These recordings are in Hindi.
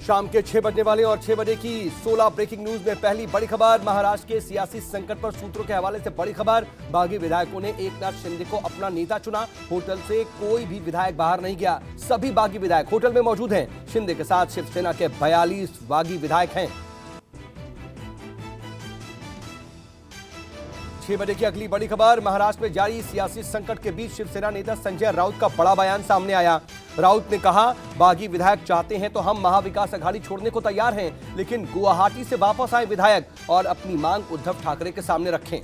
शाम के 6 बजने वाले और 6 बजे की 16 ब्रेकिंग न्यूज में पहली बड़ी खबर। महाराष्ट्र के सियासी संकट पर सूत्रों के हवाले से बड़ी खबर। बागी विधायकों ने एकनाथ शिंदे को अपना नेता चुना। होटल से कोई भी विधायक बाहर नहीं गया, सभी बागी विधायक होटल में मौजूद हैं। शिंदे के साथ शिवसेना के 42 बागी विधायक हैं। 6 बजे की अगली बड़ी खबर। महाराष्ट्र में जारी सियासी संकट के बीच शिवसेना नेता संजय राउत का बड़ा बयान सामने आया। राउत ने कहा, बागी विधायक चाहते हैं तो हम महाविकास अघाड़ी छोड़ने को तैयार हैं, लेकिन गुवाहाटी से वापस आए विधायक और अपनी मांग उद्धव ठाकरे के सामने रखें।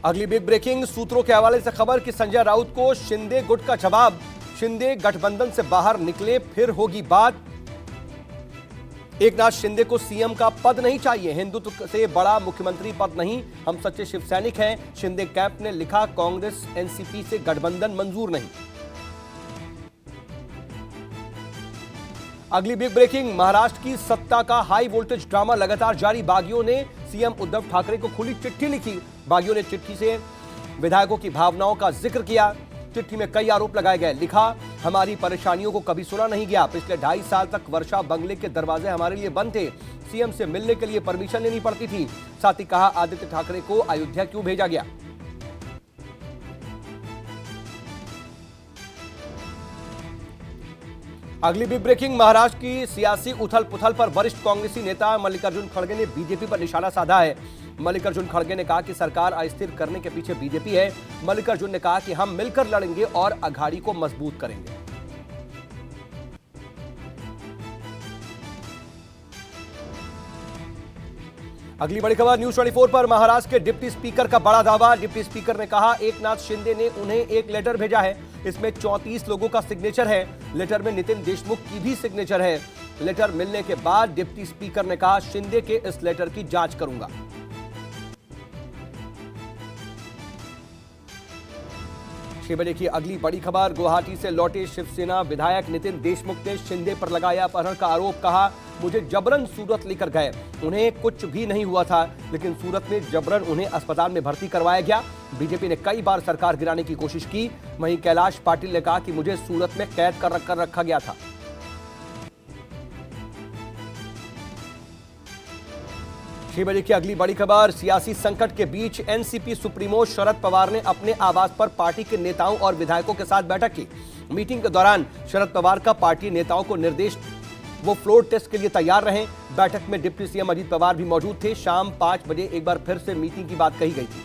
अगली बिग ब्रेकिंग सूत्रों के हवाले से खबर कि संजय राउत को शिंदे गुट का जवाब। शिंदे गठबंधन से बाहर निकले फिर होगी बात। एकनाथ शिंदे को सीएम का पद नहीं चाहिए, हिंदुत्व से बड़ा मुख्यमंत्री पद नहीं, हम सच्चे शिव सैनिक हैं। शिंदे कैंप ने लिखा, कांग्रेस एनसीपी से गठबंधन मंजूर नहीं। अगली बिग ब्रेकिंग, महाराष्ट्र की सत्ता का हाई वोल्टेज ड्रामा लगातार जारी। बागियों ने सीएम उद्धव ठाकरे को खुली चिट्ठी लिखी। बागियों ने चिट्ठी से विधायकों की भावनाओं का जिक्र किया। चिट्ठी में कई आरोप लगाए गए। लिखा, हमारी परेशानियों को कभी सुना नहीं गया। पिछले 2.5 साल तक वर्षा बंगले के दरवाजे हमारे लिए बंद थे। सीएम से मिलने के लिए परमिशन लेनी पड़ती थी। साथ ही कहा, आदित्य ठाकरे को अयोध्या क्यों भेजा गया। अगली बिग ब्रेकिंग, महाराष्ट्र की सियासी उथल पुथल पर वरिष्ठ कांग्रेसी नेता मल्लिकार्जुन खड़गे ने बीजेपी पर निशाना साधा है। मल्लिकार्जुन खड़गे ने कहा कि सरकार अस्थिर करने के पीछे बीजेपी है। मल्लिकार्जुन ने कहा कि हम मिलकर लड़ेंगे और अघाड़ी को मजबूत करेंगे। अगली बड़ी खबर न्यूज 24 पर। महाराष्ट्र के डिप्टी स्पीकर का बड़ा दावा। डिप्टी स्पीकर ने कहा, एकनाथ शिंदे ने उन्हें एक लेटर भेजा है, इसमें 34 लोगों का सिग्नेचर है। लेटर में नितिन देशमुख की भी सिग्नेचर है। लेटर मिलने के बाद डिप्टी स्पीकर ने कहा, शिंदे के इस लेटर की जांच करूंगा। 6 बजे की अगली बड़ी खबर। गुवाहाटी से लौटे शिवसेना विधायक नितिन देशमुख ने शिंदे पर लगाया अपहरण का आरोप। कहा, मुझे जबरन सूरत लेकर गए, उन्हें कुछ भी नहीं हुआ था, लेकिन सूरत में जबरन उन्हें अस्पताल में भर्ती करवाया गया। बीजेपी ने कई बार सरकार गिराने की कोशिश की। वहीं कैलाश पाटिल ने कहा कि मुझे सूरत में कैद कर रखा गया था। 6 बजे की अगली बड़ी खबर। सियासी संकट के बीच एनसीपी सुप्रीमो शरद पवार ने अपने आवास पर पार्टी के नेताओं और विधायकों के साथ बैठक की। मीटिंग के दौरान शरद पवार का पार्टी नेताओं को निर्देश वो फ्लोर टेस्ट के लिए तैयार रहें। बैठक में डिप्टी सीएम अजित पवार भी मौजूद थे। शाम 5 बजे एक बार फिर से मीटिंग की बात कही गई थी।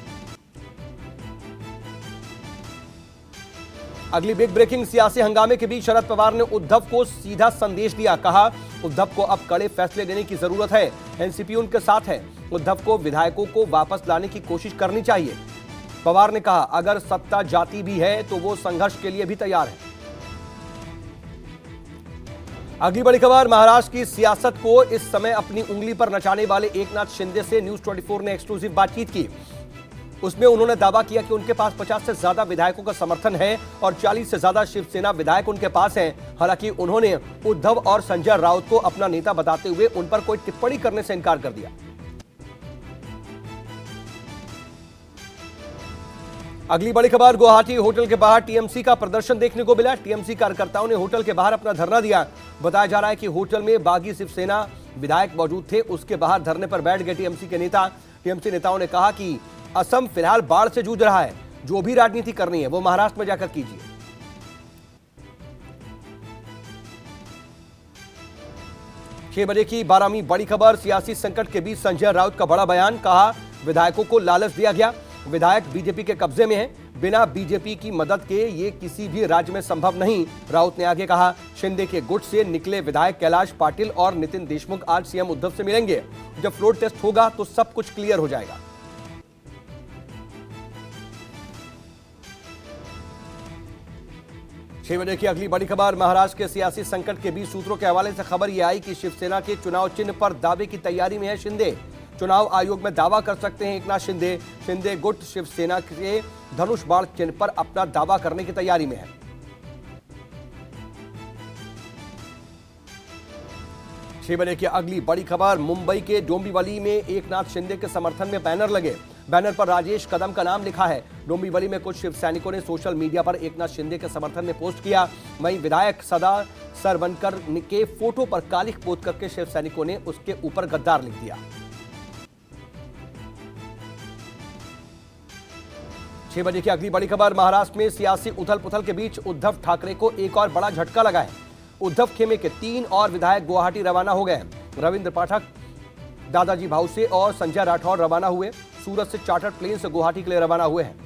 अगली बिग ब्रेकिंग, सियासी हंगामे के बीच शरद पवार ने उद्धव को सीधा संदेश दिया। कहा, उद्धव को अब कड़े फैसले लेने की जरूरत है। एनसीपी उनके साथ है। उद्धव को विधायकों को वापस लाने की कोशिश करनी चाहिए। पवार ने कहा, अगर सत्ता जाती भी है तो वो संघर्ष के लिए भी तैयार है। अगली बड़ी खबर, महाराष्ट्र की सियासत को इस समय अपनी उंगली पर नचाने वाले एकनाथ शिंदे से न्यूज 24 ने एक्सक्लूसिव बातचीत की। उसमें उन्होंने दावा किया कि उनके पास 50 से ज्यादा विधायकों का समर्थन है और 40 से ज्यादा शिवसेना विधायक उनके पास हैं। हालांकि उन्होंने उद्धव और संजय राउत को अपना नेता बताते हुए उन पर कोई टिप्पणी करने से इनकार कर दिया। अगली बड़ी खबर, गुवाहाटी होटल के बाहर टीएमसी का प्रदर्शन देखने को मिला। टीएमसी कार्यकर्ताओं ने होटल के बाहर अपना धरना दिया। बताया जा रहा है कि होटल में बागी शिवसेना विधायक मौजूद थे, उसके बाहर धरने पर बैठ गए टीएमसी के नेता। टीएमसी नेताओं ने कहा कि असम फिलहाल बाढ़ से जूझ रहा है, जो भी राजनीति करनी है वो महाराष्ट्र में जाकर कीजिए। छह बजे की 12वीं बड़ी खबर, सियासी संकट के बीच संजय राउत का बड़ा बयान। कहा, विधायकों को लालच दिया गया, विधायक बीजेपी के कब्जे में है, बिना बीजेपी की मदद के ये किसी भी राज्य में संभव नहीं। राउत ने आगे कहा, शिंदे के गुट से निकले विधायक कैलाश पाटिल और नितिन देशमुख आज सीएम उद्धव से मिलेंगे। जब फ्लोर टेस्ट होगा तो सब कुछ क्लियर हो जाएगा। 6 बजे की अगली बड़ी खबर, महाराष्ट्र के सियासी संकट के बीच सूत्रों के हवाले से खबर यह आई कि शिवसेना के चुनाव चिन्ह पर दावे की तैयारी में है शिंदे। चुनाव आयोग में दावा कर सकते हैं एकनाथ शिंदे। शिंदे गुट शिवसेना के धनुष बाण चिन्ह पर अपना दावा करने की तैयारी में है। 6 बजे की अगली बड़ी खबर, मुंबई के डोंबिवली में एकनाथ शिंदे के समर्थन में बैनर लगे। बैनर पर राजेश कदम का नाम लिखा है। डोंबिवली में कुछ शिव सैनिकों ने सोशल मीडिया पर एकनाथ शिंदे के समर्थन में पोस्ट किया। वहीं विधायक सदा सरवनकर के फोटो पर कालिख पोत करके शिव सैनिकों ने उसके ऊपर गद्दार लिख दिया। 6 बजे की अगली बड़ी खबर। महाराष्ट्र में सियासी उथल पुथल के बीच उद्धव ठाकरे को एक और बड़ा झटका लगा है। उद्धव खेमे के 3 और विधायक गुवाहाटी रवाना हो गए हैं। रविंद्र पाठक, दादाजी भावसे और संजय राठौर रवाना हुए। सूरत से चार्टर्ड प्लेन से गुवाहाटी के लिए रवाना हुए हैं।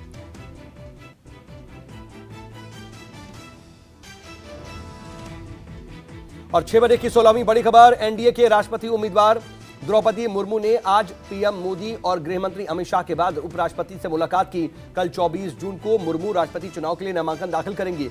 और 6 बजे की 16वीं बड़ी खबर। एनडीए के राष्ट्रपति उम्मीदवार द्रौपदी मुर्मू ने आज पीएम मोदी और गृहमंत्री अमित शाह के बाद उपराष्ट्रपति से मुलाकात की। कल 24 जून को मुर्मू राष्ट्रपति चुनाव के लिए नामांकन दाखिल करेंगी।